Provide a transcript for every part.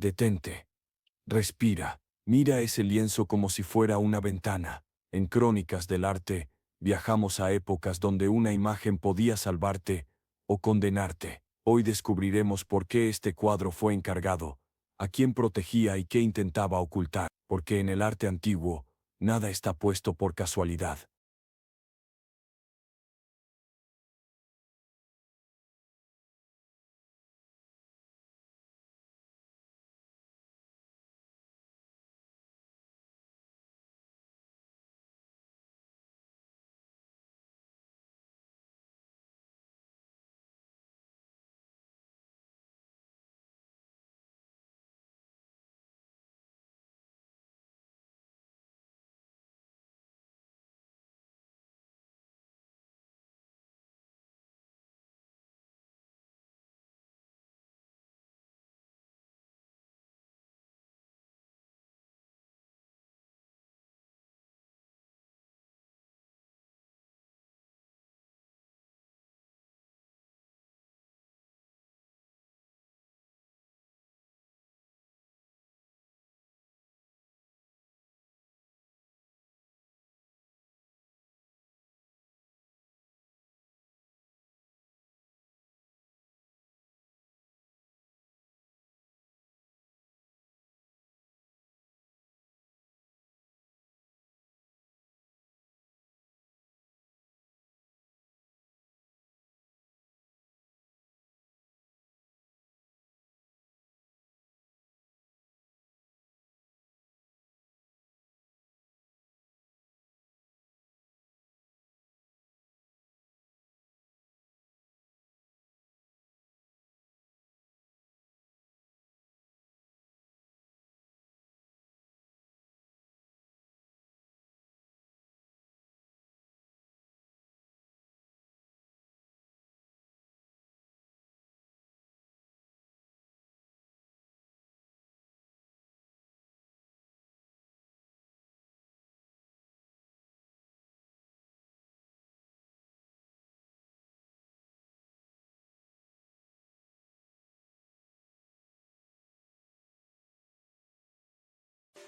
Detente. Respira. Mira ese lienzo como si fuera una ventana. En Crónicas del Arte, viajamos a épocas donde una imagen podía salvarte o condenarte. Hoy descubriremos por qué este cuadro fue encargado, a quién protegía y qué intentaba ocultar, porque en el arte antiguo, nada está puesto por casualidad.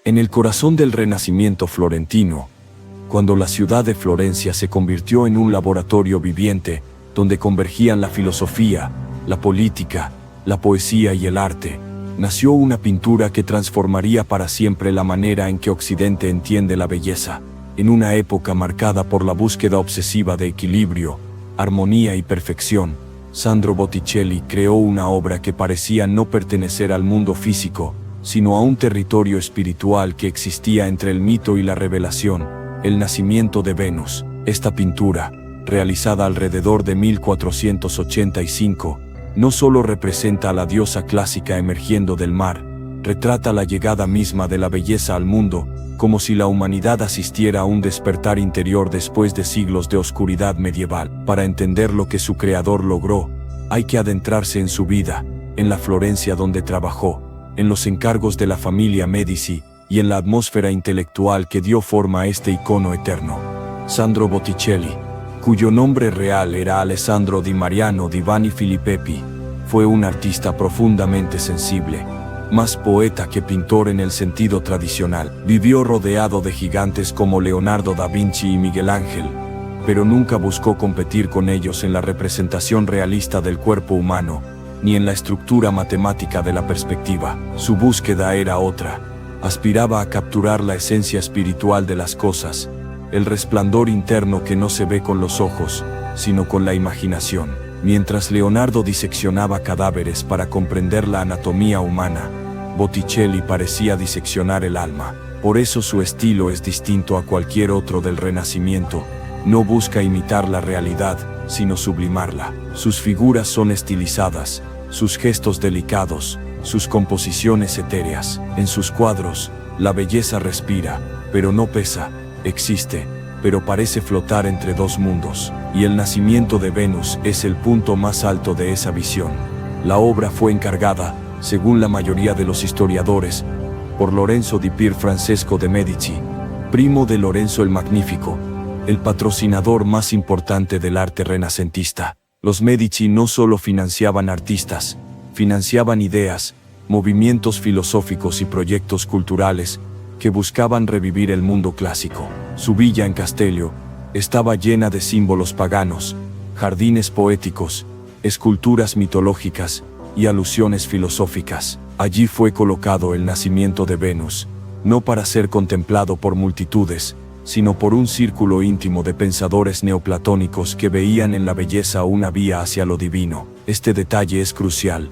En el corazón del Renacimiento florentino, cuando la ciudad de Florencia se convirtió en un laboratorio viviente donde convergían la filosofía, la política, la poesía y el arte, nació una pintura que transformaría para siempre la manera en que Occidente entiende la belleza. En una época marcada por la búsqueda obsesiva de equilibrio, armonía y perfección, Sandro Botticelli creó una obra que parecía no pertenecer al mundo físico, sino a un territorio espiritual que existía entre el mito y la revelación, el nacimiento de Venus. Esta pintura, realizada alrededor de 1485, no solo representa a la diosa clásica emergiendo del mar, retrata la llegada misma de la belleza al mundo, como si la humanidad asistiera a un despertar interior después de siglos de oscuridad medieval. Para entender lo que su creador logró, hay que adentrarse en su vida, en la Florencia donde trabajó, en los encargos de la familia Medici y en la atmósfera intelectual que dio forma a este icono eterno. Sandro Botticelli, cuyo nombre real era Alessandro Di Mariano di Vanni Filippeppi, fue un artista profundamente sensible, más poeta que pintor en el sentido tradicional. Vivió rodeado de gigantes como Leonardo da Vinci y Miguel Ángel, pero nunca buscó competir con ellos en la representación realista del cuerpo humano, ni en la estructura matemática de la perspectiva. Su búsqueda era otra. Aspiraba a capturar la esencia espiritual de las cosas, el resplandor interno que no se ve con los ojos, sino con la imaginación. Mientras Leonardo diseccionaba cadáveres para comprender la anatomía humana, Botticelli parecía diseccionar el alma. Por eso su estilo es distinto a cualquier otro del Renacimiento. No busca imitar la realidad, sino sublimarla. Sus figuras son estilizadas, sus gestos delicados, sus composiciones etéreas. En sus cuadros, la belleza respira, pero no pesa, existe, pero parece flotar entre dos mundos. Y el nacimiento de Venus es el punto más alto de esa visión. La obra fue encargada, según la mayoría de los historiadores, por Lorenzo di Pier Francesco de Medici, primo de Lorenzo el Magnífico, el patrocinador más importante del arte renacentista. Los Medici no solo financiaban artistas, financiaban ideas, movimientos filosóficos y proyectos culturales que buscaban revivir el mundo clásico. Su villa en Castello estaba llena de símbolos paganos, jardines poéticos, esculturas mitológicas y alusiones filosóficas. Allí fue colocado el nacimiento de Venus, no para ser contemplado por multitudes, sino por un círculo íntimo de pensadores neoplatónicos que veían en la belleza una vía hacia lo divino. Este detalle es crucial.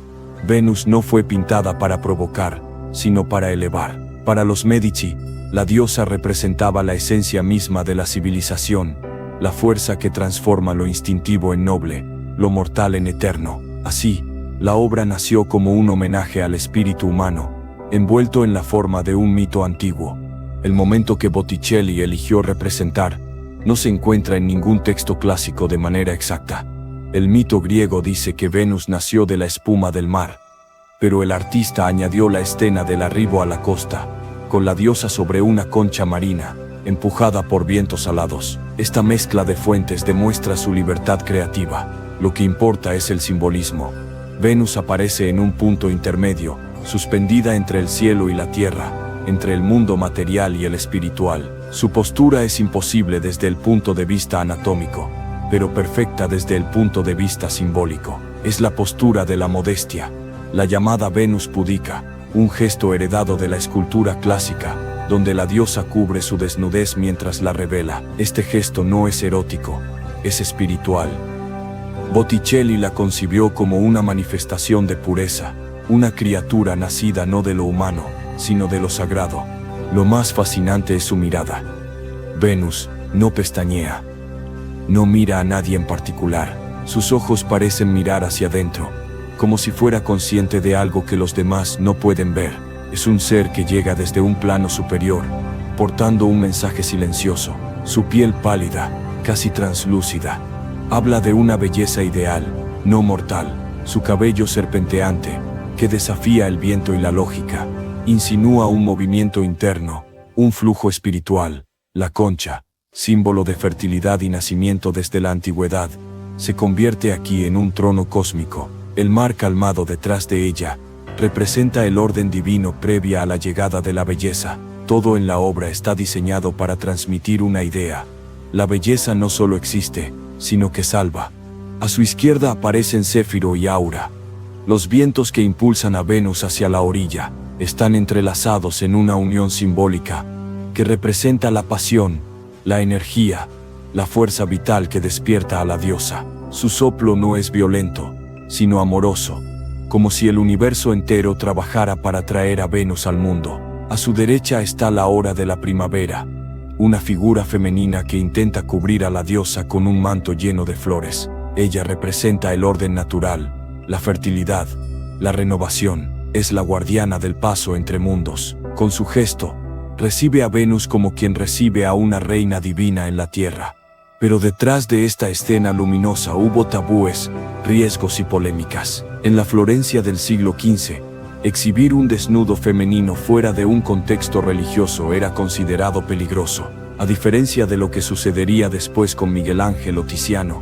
Venus no fue pintada para provocar, sino para elevar. Para los Medici, la diosa representaba la esencia misma de la civilización, la fuerza que transforma lo instintivo en noble, lo mortal en eterno. Así, la obra nació como un homenaje al espíritu humano, envuelto en la forma de un mito antiguo. El momento que Botticelli eligió representar no se encuentra en ningún texto clásico de manera exacta. El mito griego dice que Venus nació de la espuma del mar, pero el artista añadió la escena del arribo a la costa, con la diosa sobre una concha marina, empujada por vientos alados. Esta mezcla de fuentes demuestra su libertad creativa. Lo que importa es el simbolismo. Venus aparece en un punto intermedio, suspendida entre el cielo y la tierra, entre el mundo material y el espiritual. Su postura es imposible desde el punto de vista anatómico, pero perfecta desde el punto de vista simbólico. Es la postura de la modestia, la llamada Venus púdica, un gesto heredado de la escultura clásica, donde la diosa cubre su desnudez mientras la revela. Este gesto no es erótico, es espiritual. Botticelli la concibió como una manifestación de pureza, una criatura nacida no de lo humano, sino de lo sagrado. Lo más fascinante es su mirada. Venus no pestañea, no mira a nadie en particular. Sus ojos parecen mirar hacia adentro, como si fuera consciente de algo que los demás no pueden ver. Es un ser que llega desde un plano superior, portando un mensaje silencioso. Su piel pálida, casi translúcida, habla de una belleza ideal, no mortal. Su cabello serpenteante, que desafía el viento y la lógica, insinúa un movimiento interno, un flujo espiritual. La concha, símbolo de fertilidad y nacimiento desde la antigüedad, se convierte aquí en un trono cósmico. El mar calmado detrás de ella representa el orden divino previa a la llegada de la belleza. Todo en la obra está diseñado para transmitir una idea. La belleza no solo existe, sino que salva. A su izquierda aparecen Céfiro y Aura. Los vientos que impulsan a Venus hacia la orilla están entrelazados en una unión simbólica que representa la pasión, la energía, la fuerza vital que despierta a la diosa. Su soplo no es violento, sino amoroso, como si el universo entero trabajara para traer a Venus al mundo. A su derecha está la hora de la primavera, una figura femenina que intenta cubrir a la diosa con un manto lleno de flores. Ella representa el orden natural, la fertilidad, la renovación. Es la guardiana del paso entre mundos. Con su gesto, recibe a Venus como quien recibe a una reina divina en la tierra. Pero detrás de esta escena luminosa hubo tabúes, riesgos y polémicas. En la Florencia del siglo XV, exhibir un desnudo femenino fuera de un contexto religioso era considerado peligroso. A diferencia de lo que sucedería después con Miguel Ángel o Tiziano,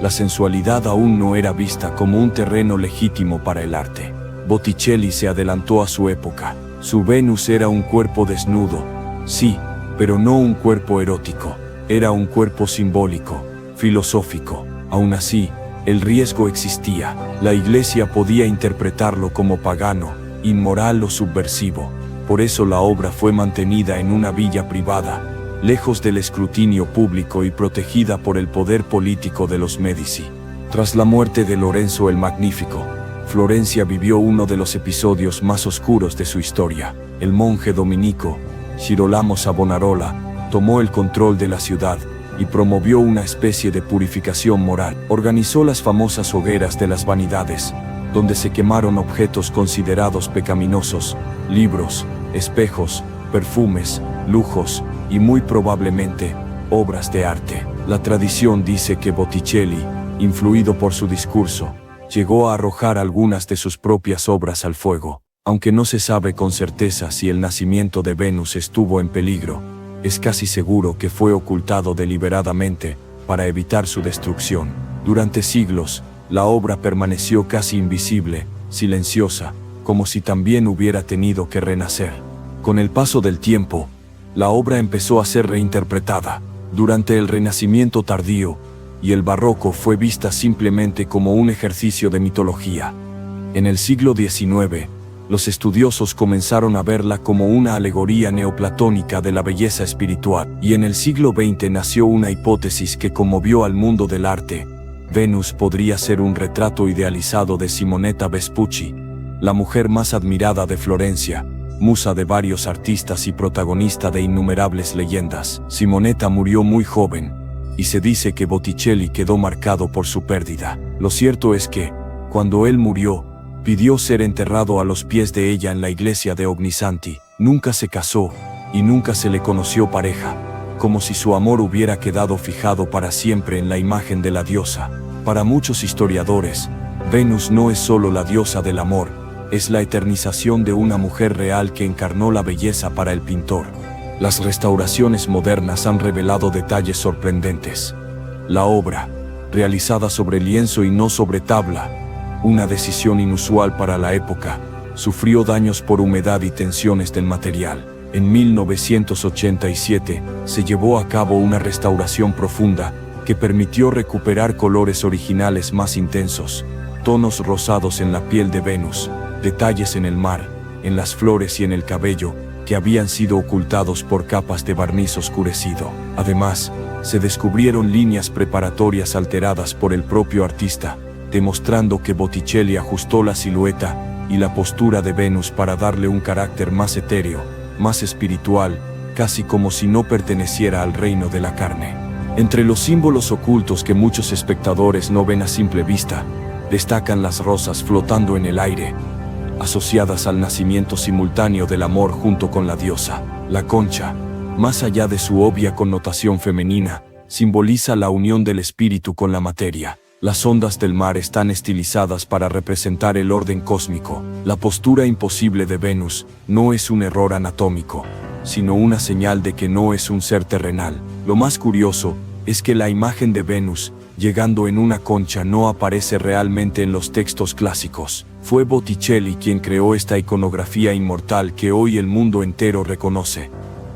la sensualidad aún no era vista como un terreno legítimo para el arte. Botticelli se adelantó a su época. Su Venus era un cuerpo desnudo, sí, pero no un cuerpo erótico. Era un cuerpo simbólico, filosófico. Aún así, el riesgo existía. La Iglesia podía interpretarlo como pagano, inmoral o subversivo. Por eso la obra fue mantenida en una villa privada, lejos del escrutinio público y protegida por el poder político de los Medici. Tras la muerte de Lorenzo el Magnífico, Florencia vivió uno de los episodios más oscuros de su historia. El monje dominico, Girolamo Savonarola, tomó el control de la ciudad y promovió una especie de purificación moral. Organizó las famosas hogueras de las vanidades, donde se quemaron objetos considerados pecaminosos, libros, espejos, perfumes, lujos y muy probablemente obras de arte. La tradición dice que Botticelli, influido por su discurso, llegó a arrojar algunas de sus propias obras al fuego. Aunque no se sabe con certeza si el nacimiento de Venus estuvo en peligro, es casi seguro que fue ocultado deliberadamente para evitar su destrucción. Durante siglos, la obra permaneció casi invisible, silenciosa, como si también hubiera tenido que renacer. Con el paso del tiempo, la obra empezó a ser reinterpretada. Durante el Renacimiento tardío y el Barroco fue vista simplemente como un ejercicio de mitología. En el siglo XIX, los estudiosos comenzaron a verla como una alegoría neoplatónica de la belleza espiritual, y en el siglo XX nació una hipótesis que conmovió al mundo del arte. Venus podría ser un retrato idealizado de Simonetta Vespucci, la mujer más admirada de Florencia, musa de varios artistas y protagonista de innumerables leyendas. Simonetta murió muy joven, y se dice que Botticelli quedó marcado por su pérdida. Lo cierto es que, cuando él murió, pidió ser enterrado a los pies de ella en la iglesia de Ognissanti. Nunca se casó, y nunca se le conoció pareja, como si su amor hubiera quedado fijado para siempre en la imagen de la diosa. Para muchos historiadores, Venus no es solo la diosa del amor, es la eternización de una mujer real que encarnó la belleza para el pintor. Las restauraciones modernas han revelado detalles sorprendentes. La obra, realizada sobre lienzo y no sobre tabla, una decisión inusual para la época, sufrió daños por humedad y tensiones del material. En 1987 se llevó a cabo una restauración profunda que permitió recuperar colores originales más intensos, tonos rosados en la piel de Venus, detalles en el mar, en las flores y en el cabello, que habían sido ocultados por capas de barniz oscurecido. Además, se descubrieron líneas preparatorias alteradas por el propio artista, demostrando que Botticelli ajustó la silueta y la postura de Venus para darle un carácter más etéreo, más espiritual, casi como si no perteneciera al reino de la carne. Entre los símbolos ocultos que muchos espectadores no ven a simple vista, destacan las rosas flotando en el aire, asociadas al nacimiento simultáneo del amor junto con la diosa. La concha, más allá de su obvia connotación femenina, simboliza la unión del espíritu con la materia. Las ondas del mar están estilizadas para representar el orden cósmico. La postura imposible de Venus no es un error anatómico, sino una señal de que no es un ser terrenal. Lo más curioso es que la imagen de Venus, llegando en una concha, no aparece realmente en los textos clásicos. Fue Botticelli quien creó esta iconografía inmortal que hoy el mundo entero reconoce.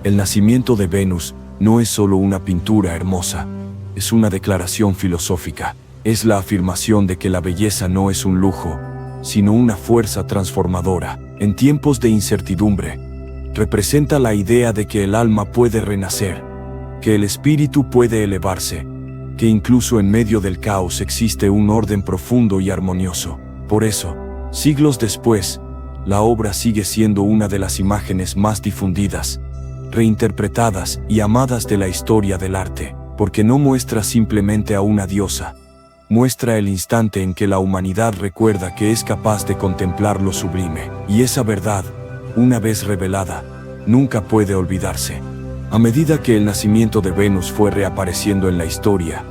El nacimiento de Venus no es solo una pintura hermosa, es una declaración filosófica. Es la afirmación de que la belleza no es un lujo, sino una fuerza transformadora. En tiempos de incertidumbre, representa la idea de que el alma puede renacer, que el espíritu puede elevarse, que incluso en medio del caos existe un orden profundo y armonioso. Por eso, siglos después, la obra sigue siendo una de las imágenes más difundidas, reinterpretadas y amadas de la historia del arte, porque no muestra simplemente a una diosa, muestra el instante en que la humanidad recuerda que es capaz de contemplar lo sublime, y esa verdad, una vez revelada, nunca puede olvidarse. A medida que el nacimiento de Venus fue reapareciendo en la historia,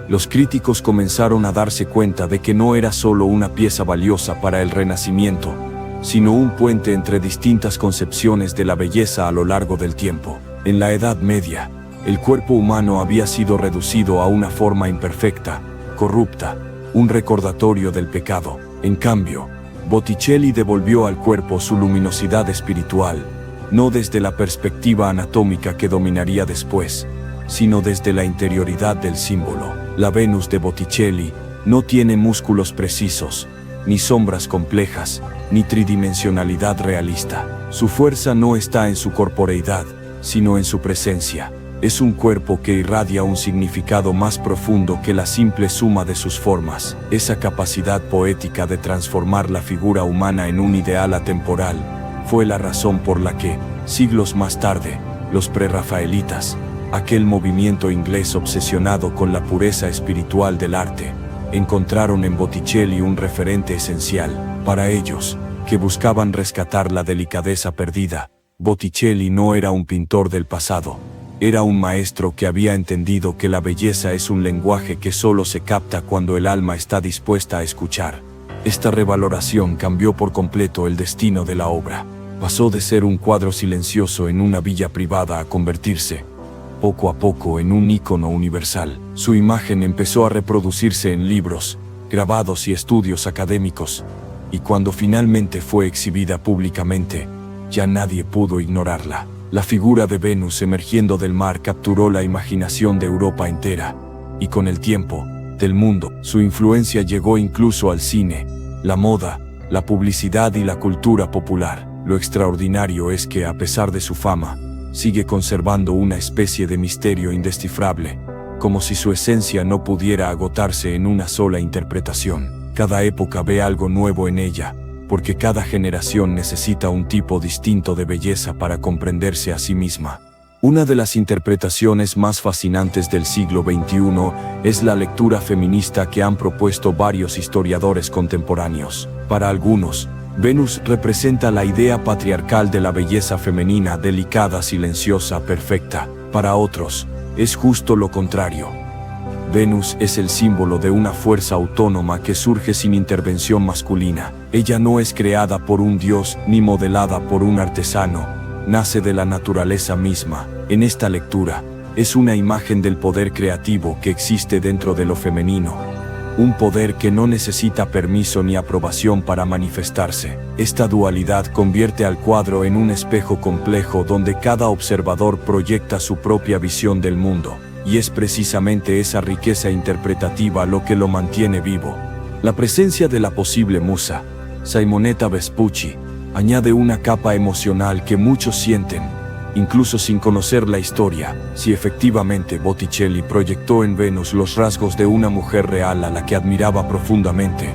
los críticos comenzaron a darse cuenta de que no era solo una pieza valiosa para el Renacimiento, sino un puente entre distintas concepciones de la belleza a lo largo del tiempo. En la Edad Media, el cuerpo humano había sido reducido a una forma imperfecta, corrupta, un recordatorio del pecado. En cambio, Botticelli devolvió al cuerpo su luminosidad espiritual, no desde la perspectiva anatómica que dominaría después, sino desde la interioridad del símbolo. La Venus de Botticelli no tiene músculos precisos, ni sombras complejas, ni tridimensionalidad realista. Su fuerza no está en su corporeidad, sino en su presencia. Es un cuerpo que irradia un significado más profundo que la simple suma de sus formas. Esa capacidad poética de transformar la figura humana en un ideal atemporal fue la razón por la que, siglos más tarde, los prerrafaelitas, aquel movimiento inglés obsesionado con la pureza espiritual del arte, encontraron en Botticelli un referente esencial. Para ellos, que buscaban rescatar la delicadeza perdida, Botticelli no era un pintor del pasado, era un maestro que había entendido que la belleza es un lenguaje que solo se capta cuando el alma está dispuesta a escuchar. Esta revaloración cambió por completo el destino de la obra. Pasó de ser un cuadro silencioso en una villa privada a convertirse, poco a poco, en un ícono universal. Su imagen empezó a reproducirse en libros, grabados y estudios académicos, y cuando finalmente fue exhibida públicamente, ya nadie pudo ignorarla. La figura de Venus emergiendo del mar capturó la imaginación de Europa entera, y con el tiempo, del mundo. Su influencia llegó incluso al cine, la moda, la publicidad y la cultura popular. Lo extraordinario es que, a pesar de su fama, sigue conservando una especie de misterio indescifrable, como si su esencia no pudiera agotarse en una sola interpretación. Cada época ve algo nuevo en ella, porque cada generación necesita un tipo distinto de belleza para comprenderse a sí misma. Una de las interpretaciones más fascinantes del siglo XXI es la lectura feminista que han propuesto varios historiadores contemporáneos. Para algunos, Venus representa la idea patriarcal de la belleza femenina, delicada, silenciosa, perfecta. Para otros, es justo lo contrario. Venus es el símbolo de una fuerza autónoma que surge sin intervención masculina. Ella no es creada por un dios ni modelada por un artesano. Nace de la naturaleza misma. En esta lectura, es una imagen del poder creativo que existe dentro de lo femenino. Un poder que no necesita permiso ni aprobación para manifestarse. Esta dualidad convierte al cuadro en un espejo complejo donde cada observador proyecta su propia visión del mundo. Y es precisamente esa riqueza interpretativa lo que lo mantiene vivo. La presencia de la posible musa, Simonetta Vespucci, añade una capa emocional que muchos sienten, incluso sin conocer la historia. Si efectivamente Botticelli proyectó en Venus los rasgos de una mujer real a la que admiraba profundamente,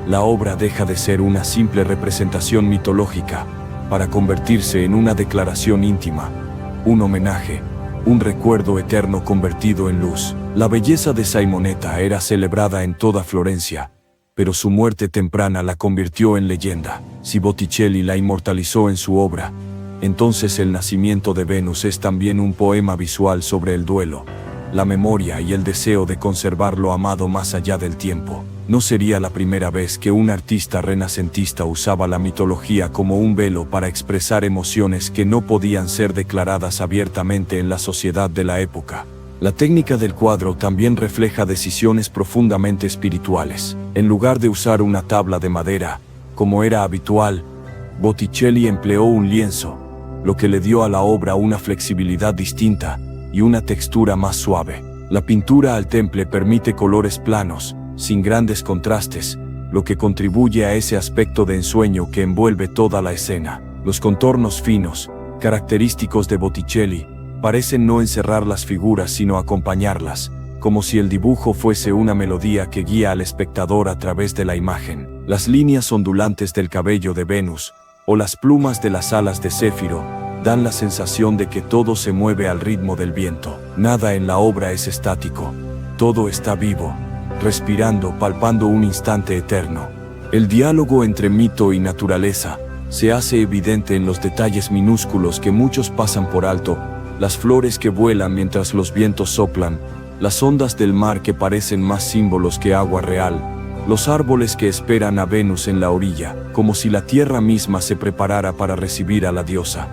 la obra deja de ser una simple representación mitológica para convertirse en una declaración íntima, un homenaje, un recuerdo eterno convertido en luz. La belleza de Simonetta era celebrada en toda Florencia, pero su muerte temprana la convirtió en leyenda. Si Botticelli la inmortalizó en su obra, entonces el nacimiento de Venus es también un poema visual sobre el duelo, la memoria y el deseo de conservar lo amado más allá del tiempo. No sería la primera vez que un artista renacentista usaba la mitología como un velo para expresar emociones que no podían ser declaradas abiertamente en la sociedad de la época. La técnica del cuadro también refleja decisiones profundamente espirituales. En lugar de usar una tabla de madera, como era habitual, Botticelli empleó un lienzo, lo que le dio a la obra una flexibilidad distinta y una textura más suave. La pintura al temple permite colores planos, sin grandes contrastes, lo que contribuye a ese aspecto de ensueño que envuelve toda la escena. Los contornos finos, característicos de Botticelli, parecen no encerrar las figuras sino acompañarlas, como si el dibujo fuese una melodía que guía al espectador a través de la imagen. Las líneas ondulantes del cabello de Venus, o las plumas de las alas de Céfiro, dan la sensación de que todo se mueve al ritmo del viento. Nada en la obra es estático. Todo está vivo, respirando, palpando un instante eterno. El diálogo entre mito y naturaleza se hace evidente en los detalles minúsculos que muchos pasan por alto: las flores que vuelan mientras los vientos soplan, las ondas del mar que parecen más símbolos que agua real, los árboles que esperan a Venus en la orilla, como si la tierra misma se preparara para recibir a la diosa.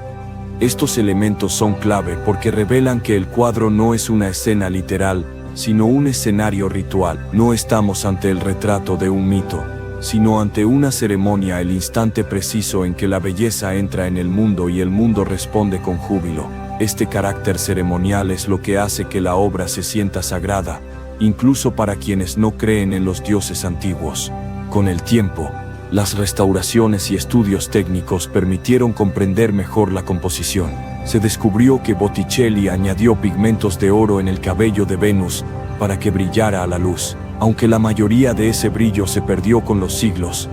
Estos elementos son clave porque revelan que el cuadro no es una escena literal, sino un escenario ritual. No estamos ante el retrato de un mito, sino ante una ceremonia, el instante preciso en que la belleza entra en el mundo y el mundo responde con júbilo. Este carácter ceremonial es lo que hace que la obra se sienta sagrada, incluso para quienes no creen en los dioses antiguos. Con el tiempo, las restauraciones y estudios técnicos permitieron comprender mejor la composición. Se descubrió que Botticelli añadió pigmentos de oro en el cabello de Venus para que brillara a la luz. Aunque la mayoría de ese brillo se perdió con los siglos,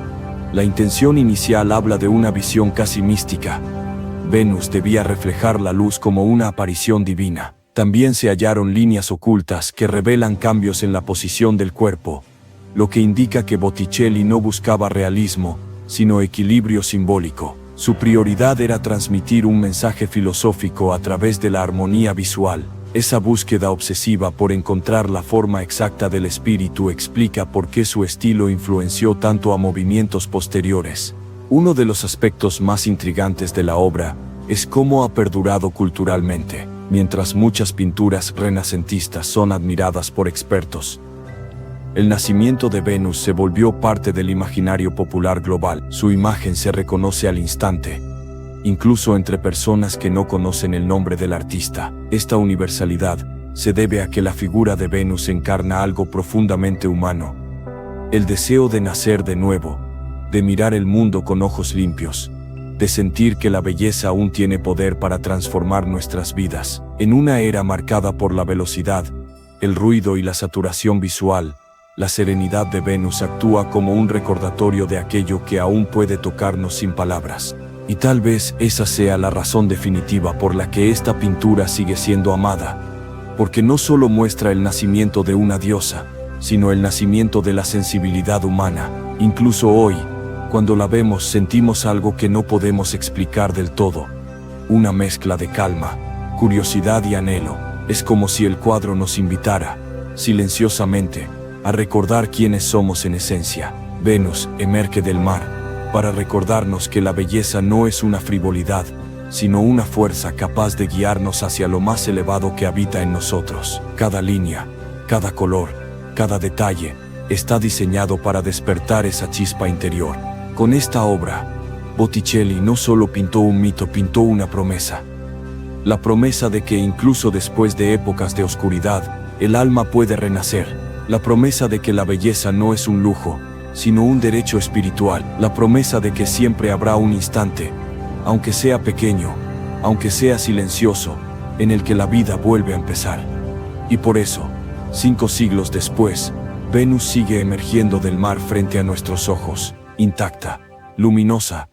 la intención inicial habla de una visión casi mística. Venus debía reflejar la luz como una aparición divina. También se hallaron líneas ocultas que revelan cambios en la posición del cuerpo, lo que indica que Botticelli no buscaba realismo, sino equilibrio simbólico. Su prioridad era transmitir un mensaje filosófico a través de la armonía visual. Esa búsqueda obsesiva por encontrar la forma exacta del espíritu explica por qué su estilo influenció tanto a movimientos posteriores. Uno de los aspectos más intrigantes de la obra es cómo ha perdurado culturalmente. Mientras muchas pinturas renacentistas son admiradas por expertos, El nacimiento de Venus se volvió parte del imaginario popular global. Su imagen se reconoce al instante, incluso entre personas que no conocen el nombre del artista. Esta universalidad se debe a que la figura de Venus encarna algo profundamente humano: el deseo de nacer de nuevo, de mirar el mundo con ojos limpios, de sentir que la belleza aún tiene poder para transformar nuestras vidas. En una era marcada por la velocidad, el ruido y la saturación visual, la serenidad de Venus actúa como un recordatorio de aquello que aún puede tocarnos sin palabras. Y tal vez esa sea la razón definitiva por la que esta pintura sigue siendo amada, porque no solo muestra el nacimiento de una diosa, sino el nacimiento de la sensibilidad humana. Incluso hoy, cuando la vemos, sentimos algo que no podemos explicar del todo, una mezcla de calma, curiosidad y anhelo. Es como si el cuadro nos invitara, silenciosamente, a recordar quiénes somos en esencia. Venus emerge del mar para recordarnos que la belleza no es una frivolidad, sino una fuerza capaz de guiarnos hacia lo más elevado que habita en nosotros. Cada línea, cada color, cada detalle está diseñado para despertar esa chispa interior. Con esta obra, Botticelli no solo pintó un mito, pintó una promesa. La promesa de que incluso después de épocas de oscuridad, el alma puede renacer. La promesa de que la belleza no es un lujo, sino un derecho espiritual. La promesa de que siempre habrá un instante, aunque sea pequeño, aunque sea silencioso, en el que la vida vuelve a empezar. Y por eso, 5 siglos después, Venus sigue emergiendo del mar frente a nuestros ojos, intacta, luminosa,